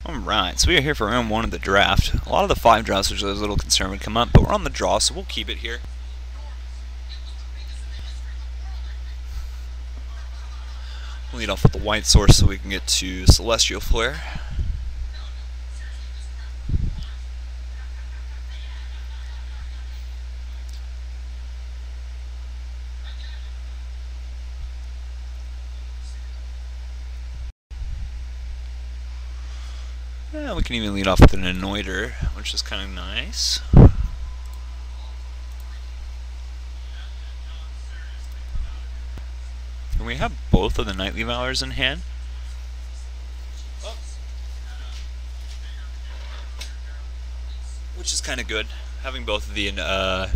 Alright, so we are here for round 1 of the draft. A lot of the 5 drafts, which I was a little concerned would come up, but we're on the draw, so we'll keep it here. We'll lead off with the white source so we can get to Celestial Flare. Yeah, we can even lead off with an Anointer, which is kind of nice. And we have both of the Knightly Valors in hand. Which is kind of good. Having both of the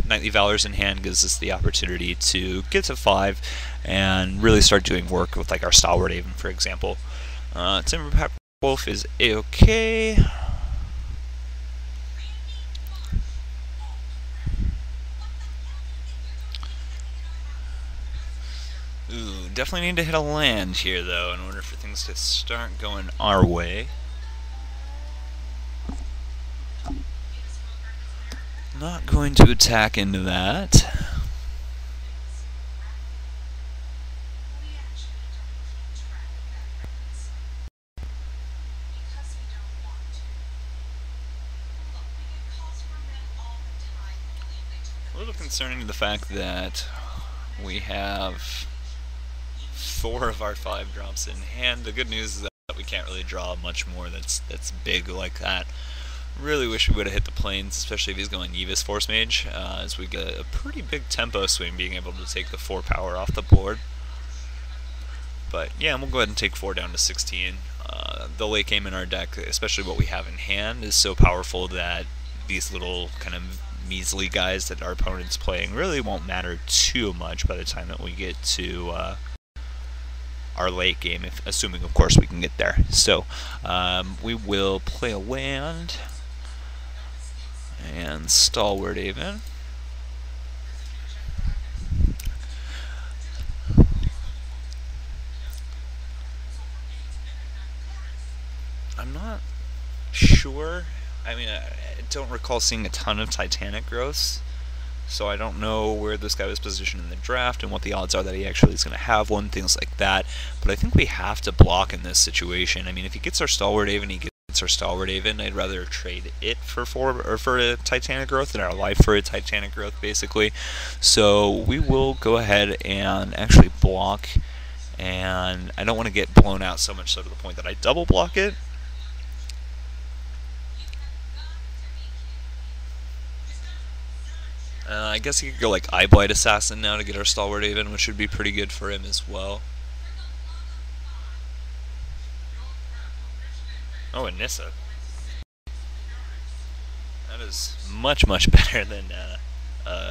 Knightly Valors in hand gives us the opportunity to get to 5 and really start doing work with like our Stalwart Haven, for example. Timberpack Wolf is A-okay. Ooh, definitely need to hit a land here though in order for things to start going our way. Not going to attack into that. A little concerning the fact that we have 4 of our 5 drops in hand. The good news is that we can't really draw much more that's big like that. Really wish we would have hit the plains, especially if he's going Evis Force Mage, as we get a pretty big tempo swing being able to take the 4 power off the board. But yeah, we'll go ahead and take 4 down to 16. The late game in our deck, especially what we have in hand, is so powerful that these little kind of measly guys that our opponent's playing really won't matter too much by the time that we get to our late game, assuming of course we can get there. So we will play a land and Stalwart Haven. I'm not sure. I mean, I don't recall seeing a ton of Titanic growths, so I don't know where this guy was positioned in the draft and what the odds are that he actually is going to have one, things like that. But I think we have to block in this situation. I mean, if he gets our Stalwart Haven, he gets our Stalwart Haven. I'd rather trade it for a Titanic growth than our life for a Titanic growth, basically. So we will go ahead and actually block, and I don't want to get blown out so much so to the point that I double block it. I guess he could go like Eyeblight Assassin now to get our Stalwart Haven, which would be pretty good for him as well. Oh, and Nissa. That is much, much better than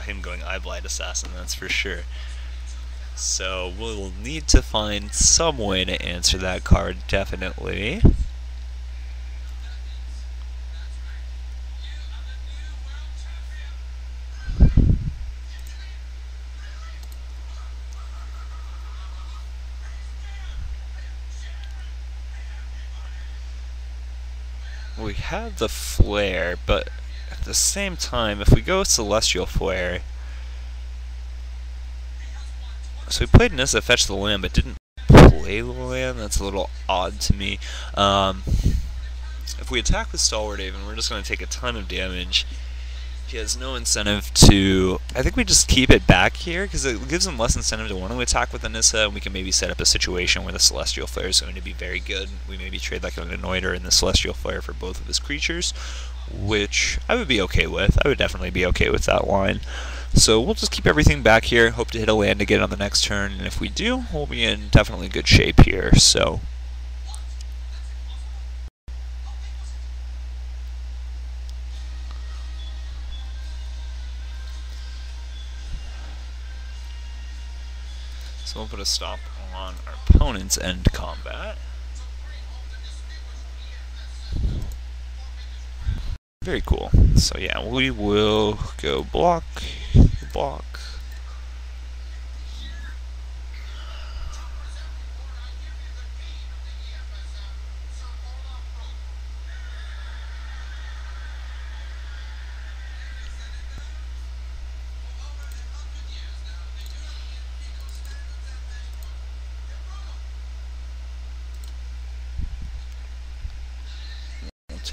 him going Eyeblight Assassin, that's for sure. So we'll need to find some way to answer that card, definitely. We have the Flare, but at the same time, if we go Celestial Flare, so we played Nissa Fetch the Land, but didn't play the land. That's a little odd to me. If we attack with Stalwart Haven, we're just going to take a ton of damage. He has no incentive to... I think we just keep it back here, because it gives him less incentive to want to attack with the Nissa, and we can maybe set up a situation where the Celestial Flare is going to be very good. We maybe trade like an Anointer and the Celestial Flare for both of his creatures, which I would be okay with. I would definitely be okay with that line. So we'll just keep everything back here, hope to hit a land again on the next turn, and if we do, we'll be in definitely good shape here. So we'll put a stop on our opponent's end combat. Very cool. So yeah, we will go block, block.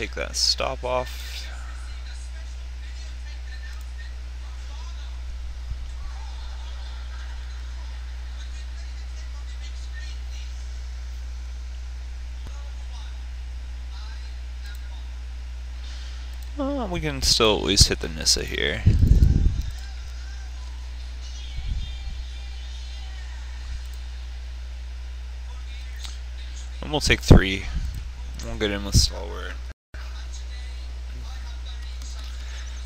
take that stop off. We can still at least hit the Nissa here. And we'll take 3. We'll get in with Stalwart.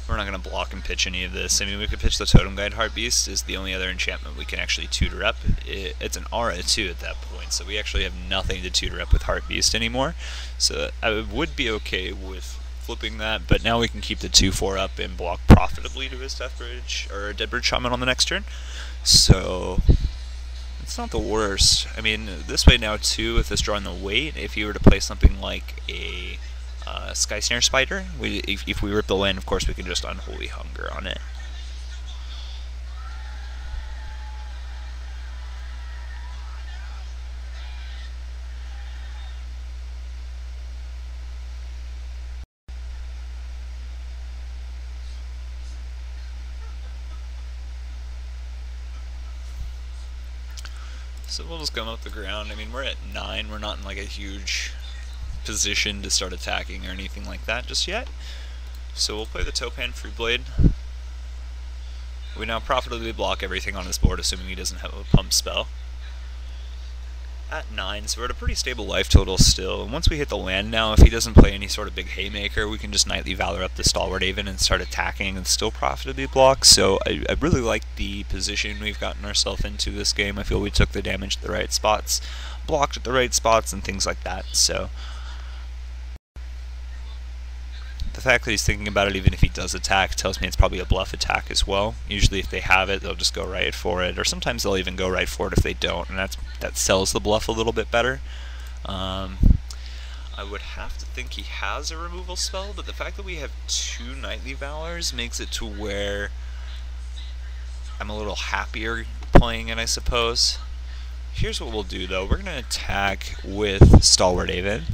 We're not going to block and pitch any of this. I mean, we could pitch the Totem Guide. Heart Beast is the only other enchantment we can actually tutor up. It's an aura too at that point, so we actually have nothing to tutor up with Heart Beast anymore. So I would be okay with flipping that, but now we can keep the 2/4 up and block profitably to his Death Bridge or Dead Bridge Shaman on the next turn. So it's not the worst. I mean, this way now too, with this drawing the weight, if you were to play something like a Sky Snare Spider, if we rip the land, of course we can just Unholy Hunger on it. So we'll just come up the ground. I mean, we're at 9. We're not in like a huge position to start attacking or anything like that just yet. So we'll play the Toppan Freeblade. We now profitably block everything on his board, assuming he doesn't have a pump spell. At 9, so we're at a pretty stable life total still. And once we hit the land now, if he doesn't play any sort of big haymaker, we can just Knightly Valor up the Stalwart Haven and start attacking and still profitably block. So I really like the position we've gotten ourselves into this game. I feel we took the damage at the right spots, blocked at the right spots, and things like that. So the fact that he's thinking about it, even if he does attack, tells me it's probably a bluff attack as well. Usually if they have it, they'll just go right for it, or sometimes they'll even go right for it if they don't, and that sells the bluff a little bit better. I would have to think he has a removal spell, but the fact that we have 2 Knightly Valors makes it to where I'm a little happier playing it, I suppose. Here's what we'll do though. We're going to attack with Stalwart Haven.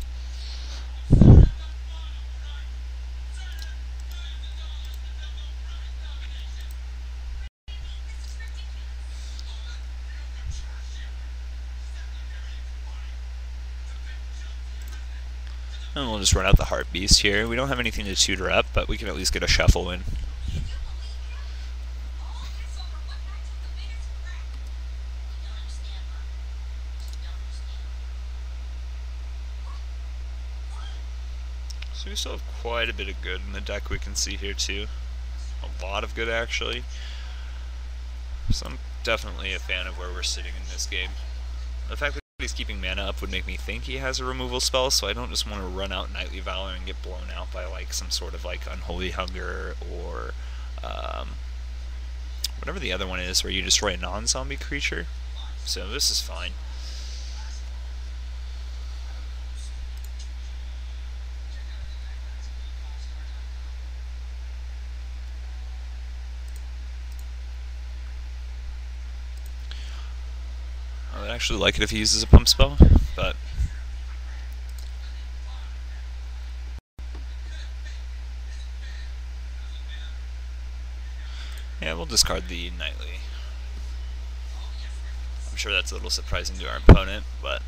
And we'll just run out the Heart Beast here. We don't have anything to tutor up, but we can at least get a shuffle in. So we still have quite a bit of good in the deck we can see here too. A lot of good actually. So I'm definitely a fan of where we're sitting in this game. The fact that he's keeping mana up would make me think he has a removal spell, so I don't just want to run out Knightly Valor and get blown out by like some sort of like Unholy Hunger or whatever the other one is where you destroy a non-zombie creature. So this is fine. I would actually like it if he uses a pump spell, but yeah, we'll discard the Knightly. I'm sure that's a little surprising to our opponent, but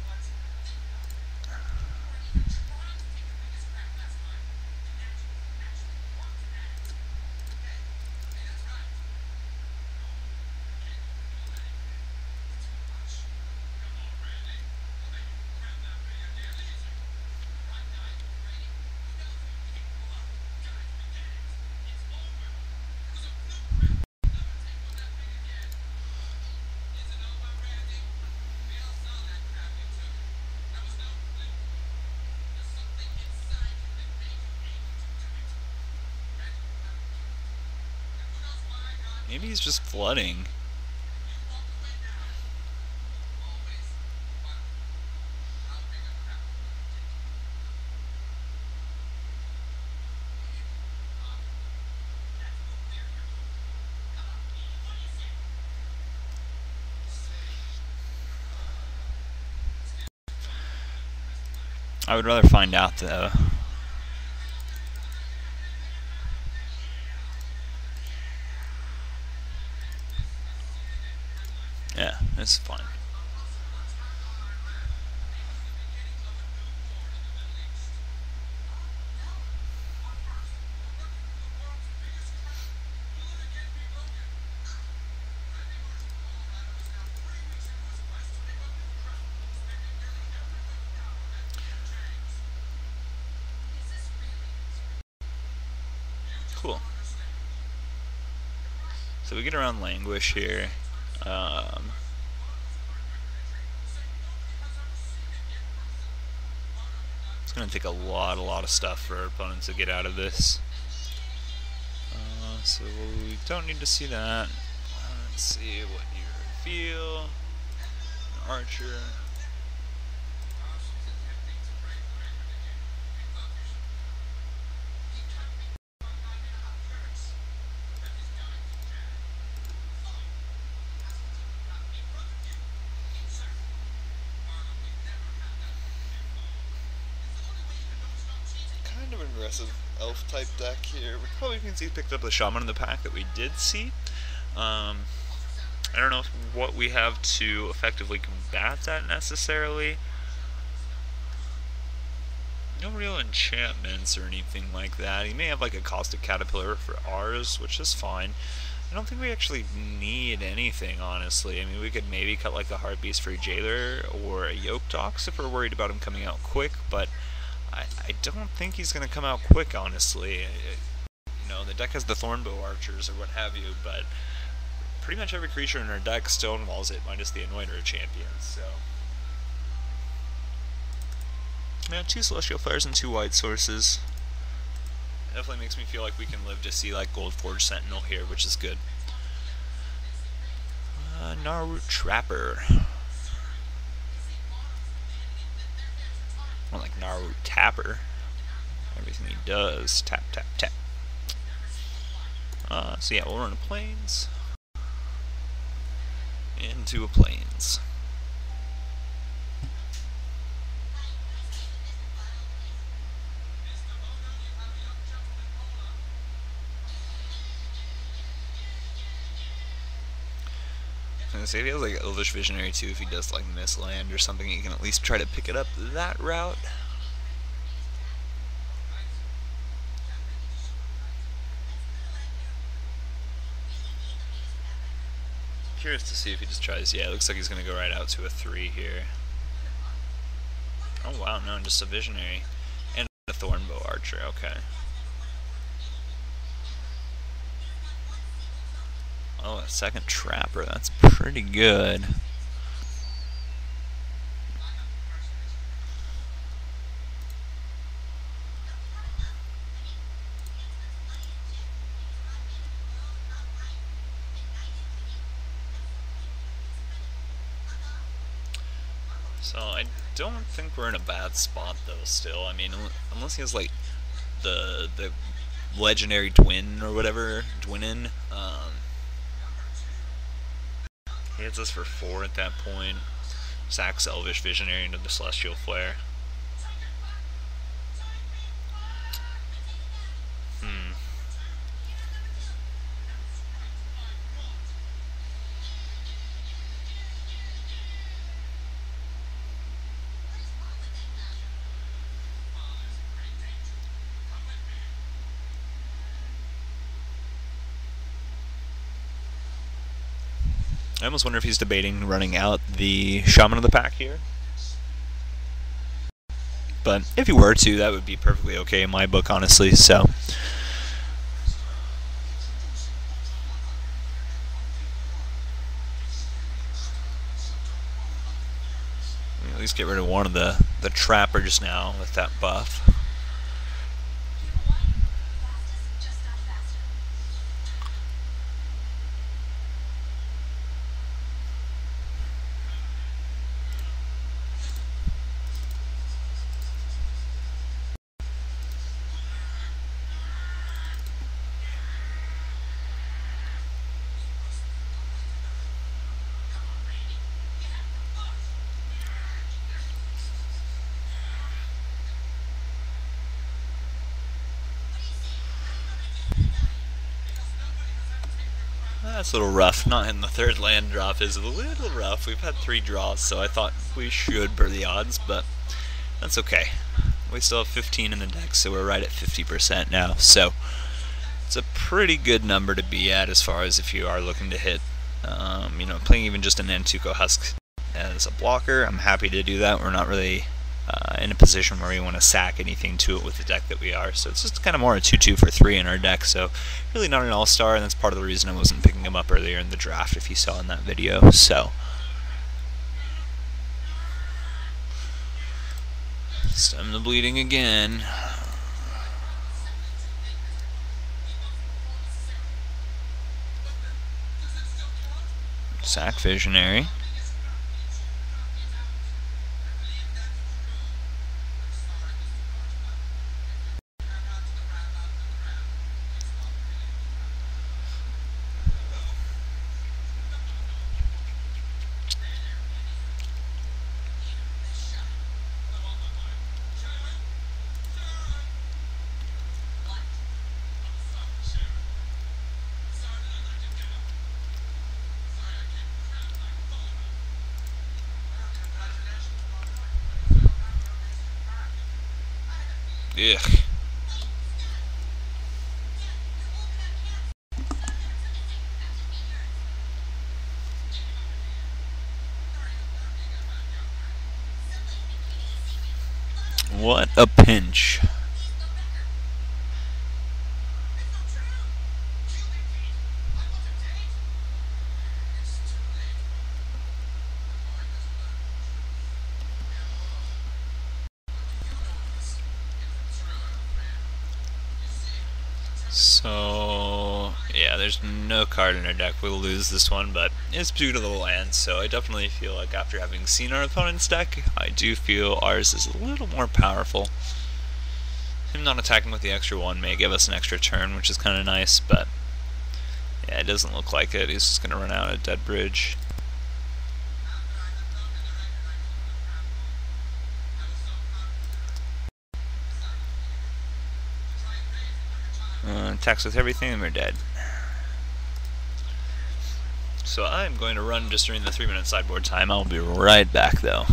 maybe he's just flooding. I would rather find out though. It's fine. Cool. So we get around Languish here. It's going to take a lot of stuff for our opponents to get out of this. So we don't need to see that. Let's see what you feel. An archer. Kind of aggressive elf type deck here. We probably can see picked up the shaman in the pack that we did see. I don't know what we have to effectively combat that necessarily. No real enchantments or anything like that. He may have like a Caustic Caterpillar for ours, which is fine. I don't think we actually need anything, honestly. I mean, we could maybe cut like a Heartbeast for a Jailer or a Yoked Ox if we're worried about him coming out quick, but I don't think he's going to come out quick, honestly. You know, the deck has the Thornbow Archers or what have you, but pretty much every creature in our deck stonewalls it, minus the Anointer Champions, so. Yeah, 2 Celestial Flares and 2 White Sources. It definitely makes me feel like we can live to see like Goldforge Sentinel here, which is good. Gnarroot Trapper. More like Gnarroot Tapper. Everything he does, tap, tap, tap. So yeah, we'll run a Plains. Into a Plains. I was gonna say, if he has like Elvish Visionary too, if he does like miss land or something, you can at least try to pick it up that route. Curious to see if he just tries. Yeah, it looks like he's gonna go right out to a 3 here. Oh wow, no, just a Visionary and a Thornbow Archer. Okay. Oh, a second Trapper. That's pretty good. So I don't think we're in a bad spot though. Still, I mean, unless he has like the legendary Dwin or whatever, Dwinin. He hits us for 4 at that point. Sacks Elvish Visionary into the Celestial Flare. I almost wonder if he's debating running out the Shaman of the Pack here. But if he were to, that would be perfectly okay in my book, honestly, so. At least get rid of one of the Trapper just now with that buff. That's a little rough. Not hitting the third land drop is a little rough. We've had 3 draws, so I thought we should burr the odds, but that's okay. We still have 15 in the deck, so we're right at 50% now. So it's a pretty good number to be at as far as if you are looking to hit, playing even just an Nantuko Husk as a blocker. I'm happy to do that. We're not really in a position where we want to sack anything to it with the deck that we are, so it's just kind of more a 2-2 for 3 in our deck, so really not an all-star, and that's part of the reason I wasn't picking him up earlier in the draft, if you saw in that video. So stem the bleeding again. Sack Visionary. Ugh. What a pinch. So, yeah, there's no card in our deck. We'll lose this one, but it's due to the land, so I definitely feel like after having seen our opponent's deck, I do feel ours is a little more powerful. Him not attacking with the extra 1 may give us an extra turn, which is kind of nice, but yeah, it doesn't look like it. He's just going to run out a dead bridge. Attacks with everything and we're dead. So I'm going to run just during the 3-minute sideboard time. I'll be right back though.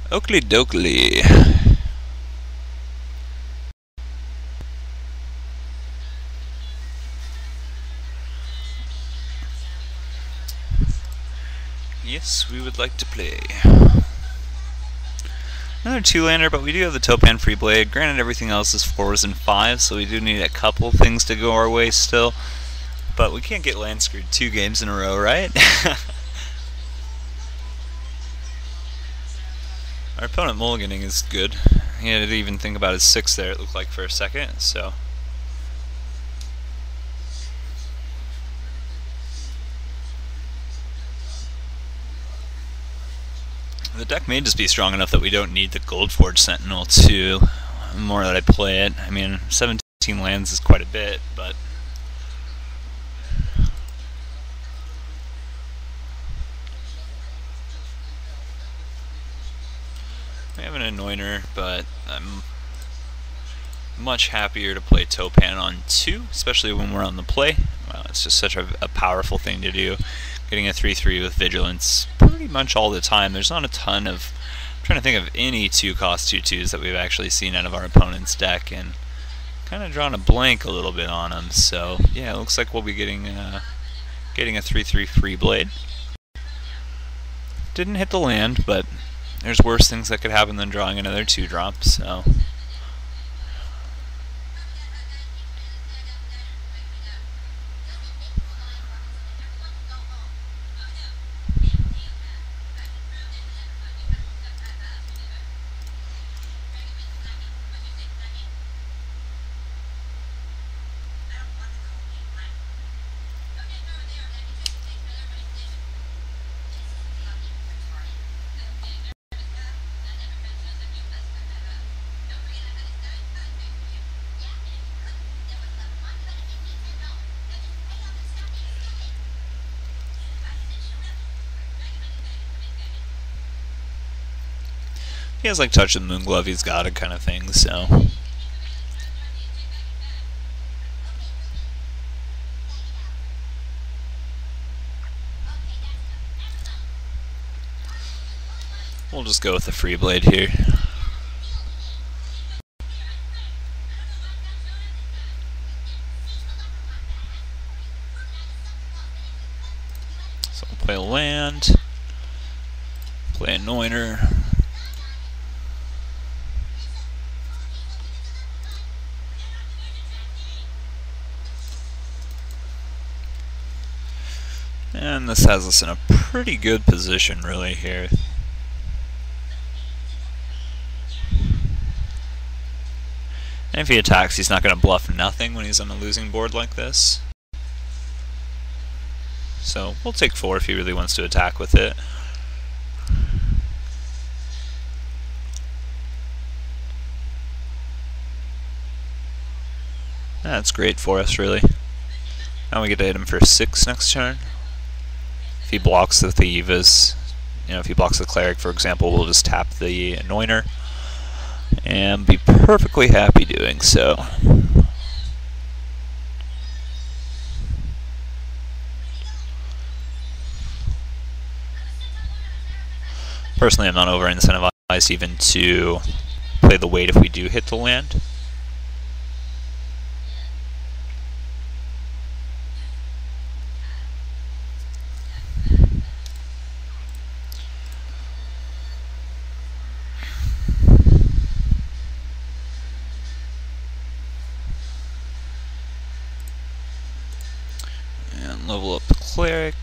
Oakley dokley. Yes, we would like to play. Another 2-lander, but we do have the Toppan Free Blade. Granted, everything else is 4s and 5s, so we do need a couple things to go our way still. But we can't get land screwed 2 games in a row, right? Our opponent mulliganing is good. He didn't even think about his 6 there, it looked like, for a second, so... The deck may just be strong enough that we don't need the Goldforge Sentinel to the more that I play it. I mean, 17 lands is quite a bit, but... We have an Anointer, but I'm much happier to play Toppan on 2, especially when we're on the play. Well, it's just such a powerful thing to do. Getting a 3/3 with Vigilance pretty much all the time. There's not a ton of... I'm trying to think of any 2-cost 2/2s that we've actually seen out of our opponent's deck, and kind of drawn a blank a little bit on them. So yeah, it looks like we'll be getting a 3/3 Free Blade. Didn't hit the land, but there's worse things that could happen than drawing another 2-drop, so... He has like Touch of the Moonglove, he's got it kind of thing, so... We'll just go with the Free Blade here. So we'll play a land, play a Anointer. And this has us in a pretty good position, really, here. And if he attacks, he's not going to bluff nothing when he's on a losing board like this. So we'll take 4 if he really wants to attack with it. That's great for us, really. Now we get to hit him for 6 next turn. If he blocks the Thieves, if he blocks the Cleric, for example, we'll just tap the Anointer and be perfectly happy doing so. Personally, I'm not over incentivized even to play the wait if we do hit the land. And level up the Cleric.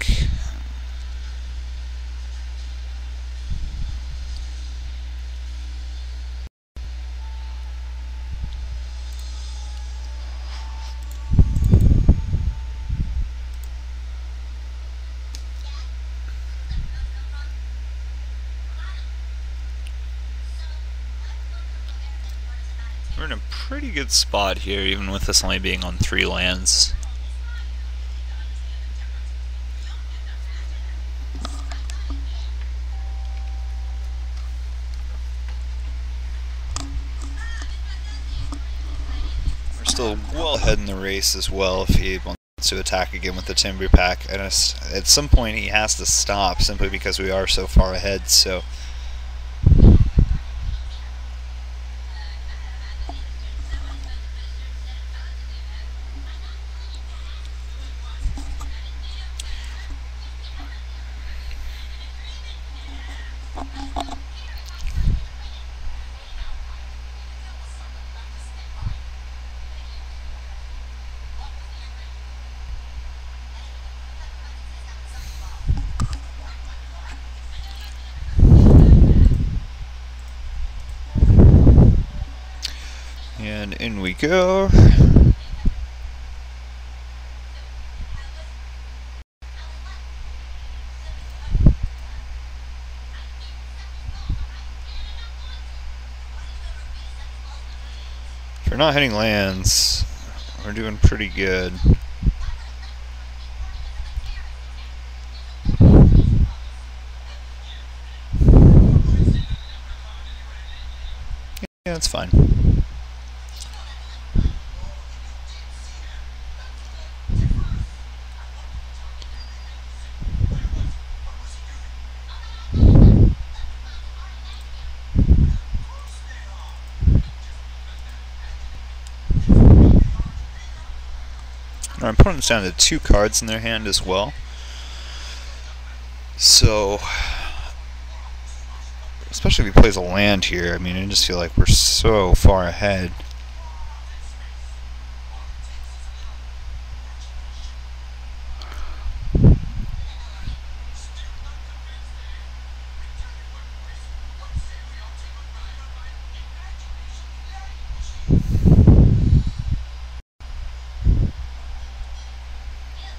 We're in a pretty good spot here, even with this only being on 3 lands. We're still well ahead in the race as well if he wants to attack again with the Timber Pack. And at some point he has to stop simply because we are so far ahead, so... And in we go. If we're not hitting lands, we're doing pretty good. Yeah, that's fine. Our opponent's down to 2 cards in their hand as well. So, especially if he plays a land here, I mean, I just feel like we're so far ahead.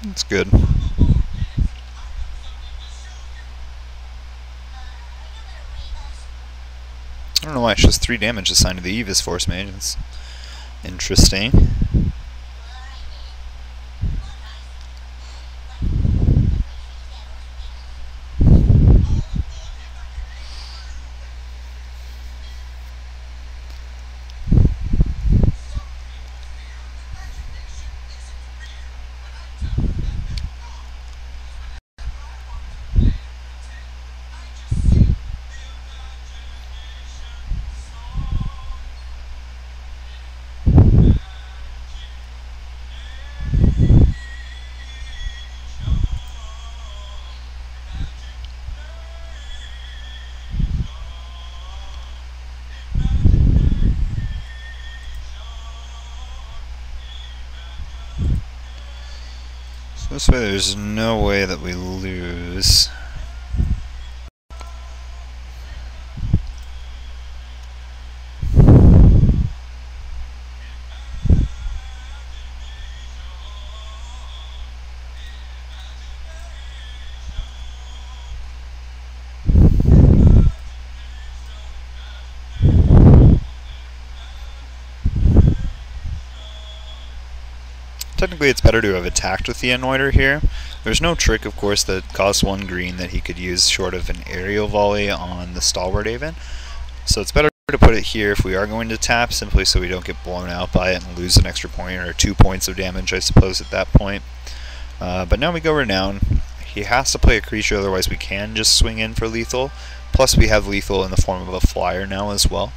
That's good. I don't know why it's just 3 damage assigned to the Eva's Force Mage. It's interesting. So this way there's no way that we lose. Technically it's better to have attacked with the Anointer here. There's no trick, of course, that costs 1 green that he could use short of an aerial volley on the Stalwart Haven. So it's better to put it here if we are going to tap, simply so we don't get blown out by it and lose an extra point or 2 points of damage, I suppose, at that point. But now we go Renown. He has to play a creature, otherwise we can just swing in for lethal. Plus we have lethal in the form of a flyer now as well.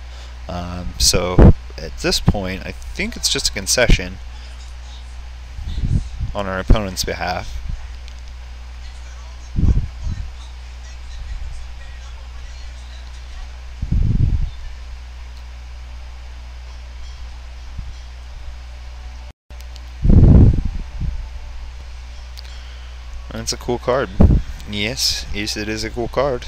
So at this point, I think it's just a concession on our opponent's behalf. And it's a cool card. Yes, it is a cool card.